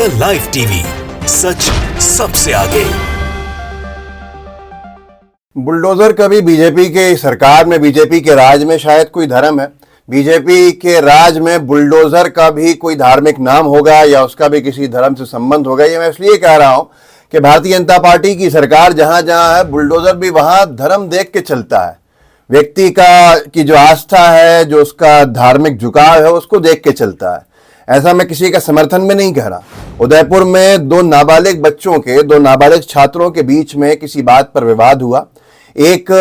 India live TV, सच सबसे आगे। Bulldozer कभी बीजेपी के सरकार में, बीजेपी के राज में शायद कोई धर्म है। बीजेपी के राज में बुलडोजर का भी कोई धार्मिक नाम होगा या उसका भी किसी धर्म से संबंध होगा। ये मैं इसलिए कह रहा हूं कि भारतीय जनता पार्टी की सरकार जहां जहां है, बुलडोजर भी वहां धर्म देख के चलता है। व्यक्ति की जो आस्था है, जो उसका धार्मिक झुकाव है, उसको देख के चलता है। ऐसा मैं किसी का समर्थन में नहीं कह रहा। उदयपुर में दो नाबालिग छात्रों के बीच में किसी बात पर विवाद हुआ। एक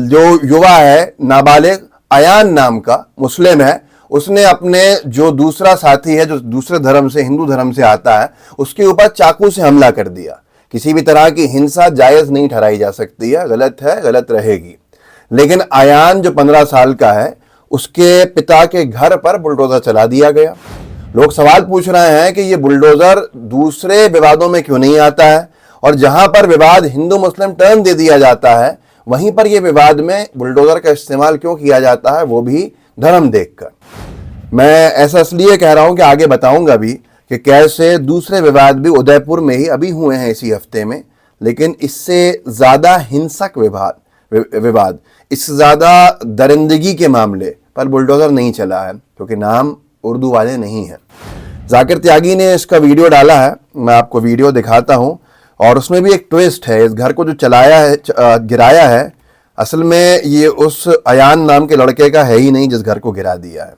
जो युवा है नाबालिग, अयान नाम का, मुस्लिम है, उसने अपने जो दूसरा साथी है जो दूसरे धर्म से, हिंदू धर्म से आता है, उसके ऊपर चाकू से हमला कर दिया। किसी भी तरह की हिंसा जायज नहीं ठहराई जा सकती है, गलत रहेगी। लेकिन अयान जो 15 साल का है, उसके पिता के घर पर बुलडोजर चला दिया गया। लोग सवाल पूछ रहे हैं कि ये बुलडोजर दूसरे विवादों में क्यों नहीं आता है, और जहां पर विवाद हिंदू मुस्लिम टर्न दे दिया जाता है, वहीं पर यह विवाद में बुलडोजर का इस्तेमाल क्यों किया जाता है, वो भी धर्म देखकर। मैं ऐसा इसलिए कह रहा हूं कि आगे बताऊंगा भी कि कैसे दूसरे विवाद भी उदयपुर में ही अभी हुए हैं इसी हफ्ते में, लेकिन इससे ज्यादा हिंसक विवाद, इससे ज्यादा दरिंदगी के मामले पर बुलडोजर नहीं चला है, क्योंकि नाम उर्दू वाले नहीं हैं। जाकिर त्यागी ने इसका वीडियो डाला है, मैं आपको वीडियो दिखाता हूं। और उसमें भी एक ट्विस्ट है। इस घर को जो गिराया है, असल में ये उस अयान नाम के लड़के का है ही नहीं जिस घर को गिरा दिया है।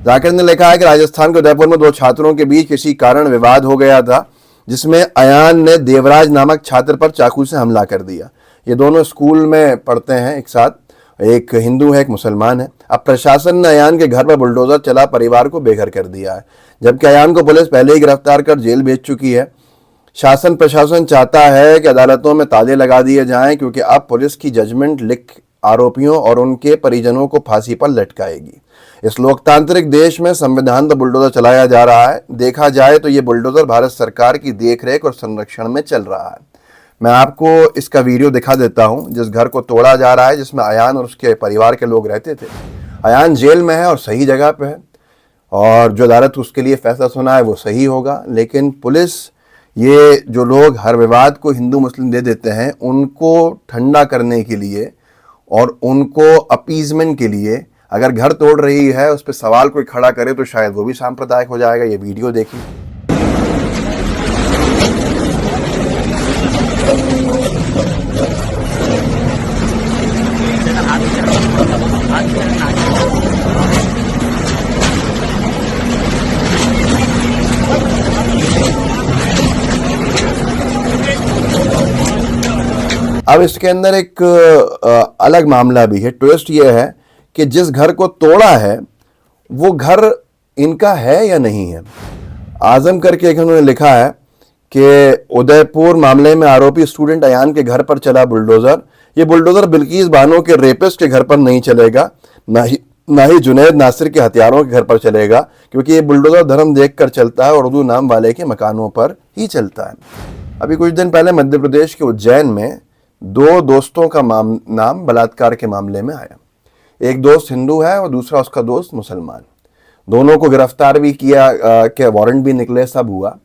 जाकिर ने लिखा है कि राजस्थान के उदयपुर में दो छात्रों के बीच किसी कारण विवाद हो गया था, जिसमें अयान ने देवराज नामक छात्र पर चाकू से हमला कर दिया। ये दोनों स्कूल में पढ़ते हैं एक साथ, एक हिंदू है, एक मुसलमान है। अब प्रशासन ने अयान के घर पर बुलडोजर चला परिवार को बेघर कर दिया है, जबकि अयान को पुलिस पहले ही गिरफ्तार कर जेल भेज चुकी है। शासन प्रशासन चाहता है कि अदालतों में ताले लगा दिए जाएं, क्योंकि अब पुलिस की जजमेंट लिख आरोपियों और उनके परिजनों को फांसी पर लटकाएगी। इस लोकतांत्रिक देश में संविधान पर बुलडोजर चलाया जा रहा है। देखा जाए तो ये बुलडोजर भारत सरकार की देखरेख और संरक्षण में चल रहा है। मैं आपको इसका वीडियो दिखा देता हूं, जिस घर को तोड़ा जा रहा है, जिसमें अयान और उसके परिवार के लोग रहते थे। अयान जेल में है और सही जगह पे है, और जो अदालत उसके लिए फैसला सुना है वो सही होगा। लेकिन पुलिस, ये जो लोग हर विवाद को हिंदू मुस्लिम दे देते हैं, उनको ठंडा करने के लिए और उनको अपीजमेंट के लिए अगर घर तोड़ रही है, उस पर सवाल कोई खड़ा करे तो शायद वो भी सांप्रदायिक हो जाएगा। ये वीडियो देखिए। अब इसके अंदर एक अलग मामला भी है। ट्विस्ट ये है कि जिस घर को तोड़ा है वो घर इनका है या नहीं है। आजम करके एक उन्होंने लिखा है कि उदयपुर मामले में आरोपी स्टूडेंट अयान के घर पर चला बुलडोजर। ये बुलडोजर बिल्किस बानो के रेपिस्ट के घर पर नहीं चलेगा, ना ही जुनैद नासिर के हथियारों के घर पर चलेगा, क्योंकि ये बुलडोजर धर्म देखकर चलता है और उर्दू नाम वाले के मकानों पर ही चलता है। अभी कुछ दिन पहले मध्य प्रदेश के उज्जैन में दो दोस्तों का नाम बलात्कार के मामले में आया। एक दोस्त हिंदू है और दूसरा उसका दोस्त मुसलमान। दोनों को गिरफ्तार भी किया, के वारंट भी निकले, सब हुआ।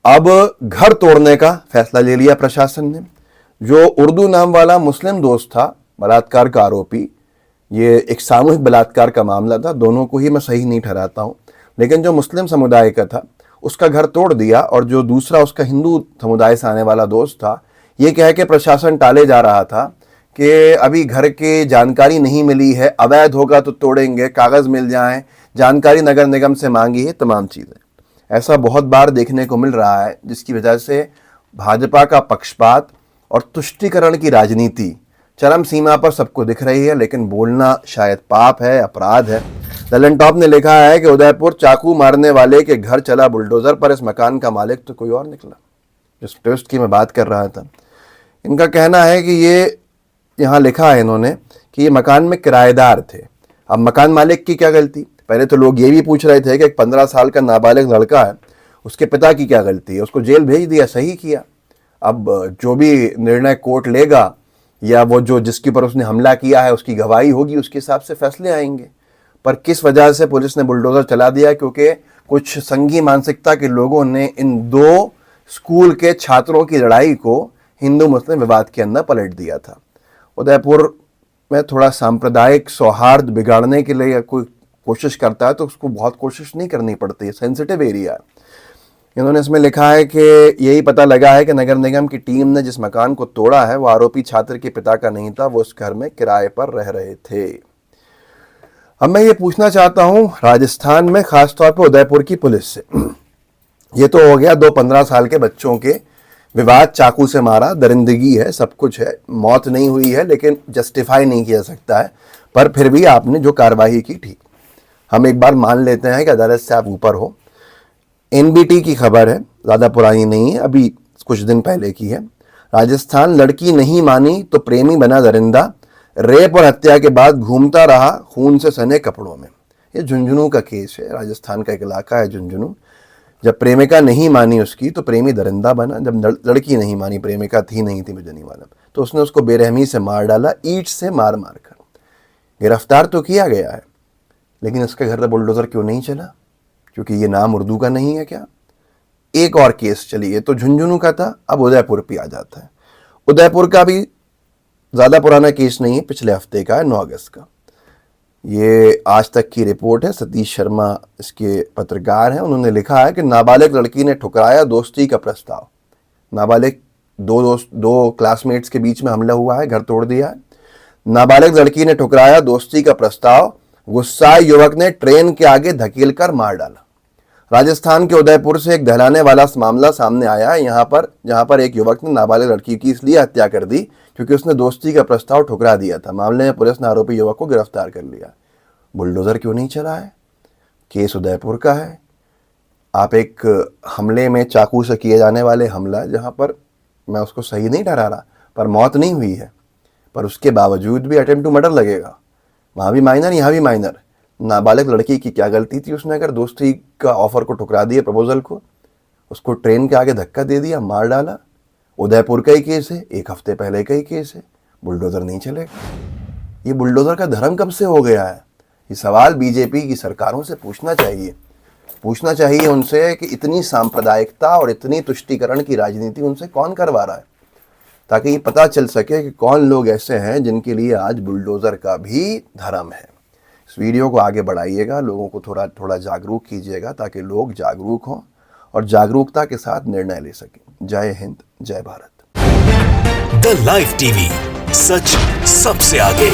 अब घर तोड़ने का फैसला ले लिया प्रशासन ने। जो उर्दू नाम वाला मुस्लिम दोस्त था बलात्कार का आरोपी, ये एक सामूहिक बलात्कार का मामला था, दोनों को ही मैं सही नहीं ठहराता हूं, लेकिन जो मुस्लिम समुदाय का था उसका घर तोड़ दिया, और जो दूसरा उसका हिंदू समुदाय से आने वाला दोस्त था, ये कह के प्रशासन टाले जा रहा था कि अभी घर की जानकारी नहीं मिली है, अवैध होगा तो तोड़ेंगे, कागज मिल जाएं, जानकारी नगर निगम से मांगी है, तमाम चीजें। ऐसा बहुत बार देखने को मिल रहा है, जिसकी वजह से भाजपा का पक्षपात और तुष्टीकरण की राजनीति चरम सीमा पर सबको दिख रही है। लेकिन बोलना शायद पाप है, अपराध है। ललन टॉप ने लिखा है कि उदयपुर चाकू मारने वाले के घर चला बुलडोजर, पर इस मकान का मालिक तो कोई और निकला। जिस ट्विस्ट की मैं बात कर रहा था, इनका कहना है कि ये यहाँ लिखा है इन्होंने कि ये मकान में किराएदार थे। अब मकान मालिक की क्या गलती? पहले तो लोग ये भी पूछ रहे थे कि एक 15 साल का नाबालिग लड़का है, उसके पिता की क्या गलती है? उसको जेल भेज दिया, सही किया। अब जो भी निर्णय कोर्ट लेगा, या वो जो जिसके ऊपर उसने हमला किया है उसकी गवाही होगी, उसके हिसाब से फैसले आएंगे। पर किस वजह से पुलिस ने बुलडोजर चला दिया? क्योंकि कुछ संघी मानसिकता के लोगों ने इन दो स्कूल के छात्रों की लड़ाई को हिंदू मुस्लिम विवाद के अंदर पलट दिया था। उदयपुर में थोड़ा सांप्रदायिक सौहार्द बिगाड़ने के लिए कोई कोशिश करता है तो उसको बहुत कोशिश नहीं करनी पड़ती है, सेंसिटिव एरिया है। इन्होंने इसमें लिखा है कि यही पता लगा है कि नगर निगम की टीम ने जिस मकान को तोड़ा है वो आरोपी छात्र के पिता का नहीं था, वो उस घर में किराए पर रह रहे थे। अब मैं ये पूछना चाहता हूँ राजस्थान में खासतौर पर उदयपुर की पुलिस से, ये तो हो गया 2-15 साल के बच्चों के विवाद, चाकू से मारा, दरिंदगी है, सब कुछ है, मौत नहीं हुई है लेकिन जस्टिफाई नहीं किया सकता है, पर फिर भी आपने जो कार्रवाई की ठीक। हम एक बार मान लेते हैं कि अदालत से आप ऊपर हो। एनबीटी की खबर है, ज़्यादा पुरानी नहीं है, अभी कुछ दिन पहले की है। राजस्थान, लड़की नहीं मानी तो प्रेमी बना दरिंदा, रेप और हत्या के बाद घूमता रहा खून से सने कपड़ों में। ये झुंझुनू का केस है, राजस्थान का एक इलाका है झुंझुनू। जब प्रेमिका नहीं मानी उसकी तो प्रेमी दरिंदा बना, जब लड़की नहीं मानी, प्रेमिका थी नहीं थी मुझे नहीं मालूम, तो उसने उसको बेरहमी से मार डाला, ईंट से मार मार कर। गिरफ्तार तो किया गया है लेकिन इसके घर पर बुलडोजर क्यों नहीं चला? क्योंकि ये नाम उर्दू का नहीं है क्या? एक और केस चलिए, तो झुंझुनू का था, अब उदयपुर पे आ जाता है। उदयपुर का भी ज़्यादा पुराना केस नहीं है, पिछले हफ्ते का है, 9 अगस्त का। ये आज तक की रिपोर्ट है, सतीश शर्मा इसके पत्रकार हैं। उन्होंने लिखा है कि नाबालिग लड़की ने ठुकराया दोस्ती का प्रस्ताव। नाबालिग दो क्लासमेट्स के बीच में हमला हुआ है, घर तोड़ दिया है। नाबालिग लड़की ने ठुकराया दोस्ती का प्रस्ताव, गुस्साए युवक ने ट्रेन के आगे धकेल कर मार डाला। राजस्थान के उदयपुर से एक दहलाने वाला मामला सामने आया है जहां पर एक युवक ने नाबालिग लड़की की इसलिए हत्या कर दी क्योंकि उसने दोस्ती का प्रस्ताव ठुकरा दिया था। मामले में पुलिस ने आरोपी युवक को गिरफ्तार कर लिया। बुलडोजर क्यों नहीं चला है? केस उदयपुर का है। आप एक हमले में चाकू से किए जाने वाले हमला, जहां पर मैं उसको सही नहीं ठहरा रहा, पर मौत नहीं हुई है, पर उसके बावजूद भी अटेम्प्ट टू मर्डर लगेगा। वहाँ भी माइनर, यहाँ भी माइनर। नाबालिग लड़की की क्या गलती थी? उसने अगर दोस्ती का ऑफर को ठुकरा दिया, प्रपोजल को, उसको ट्रेन के आगे धक्का दे दिया, मार डाला। उदयपुर का ही केस है, एक हफ्ते पहले का ही केस है। बुलडोजर नहीं चलेगा। ये बुलडोजर का धर्म कब से हो गया है? ये सवाल बीजेपी की सरकारों से पूछना चाहिए उनसे कि इतनी सांप्रदायिकता और इतनी तुष्टीकरण की राजनीति उनसे कौन करवा रहा है, ताकि ये पता चल सके कि कौन लोग ऐसे हैं जिनके लिए आज बुलडोजर का भी धर्म है। इस वीडियो को आगे बढ़ाइएगा, लोगों को थोड़ा जागरूक कीजिएगा ताकि लोग जागरूक हों और जागरूकता के साथ निर्णय ले सकें। जय हिंद, जय भारत। द लाइव टीवी, सच सबसे आगे।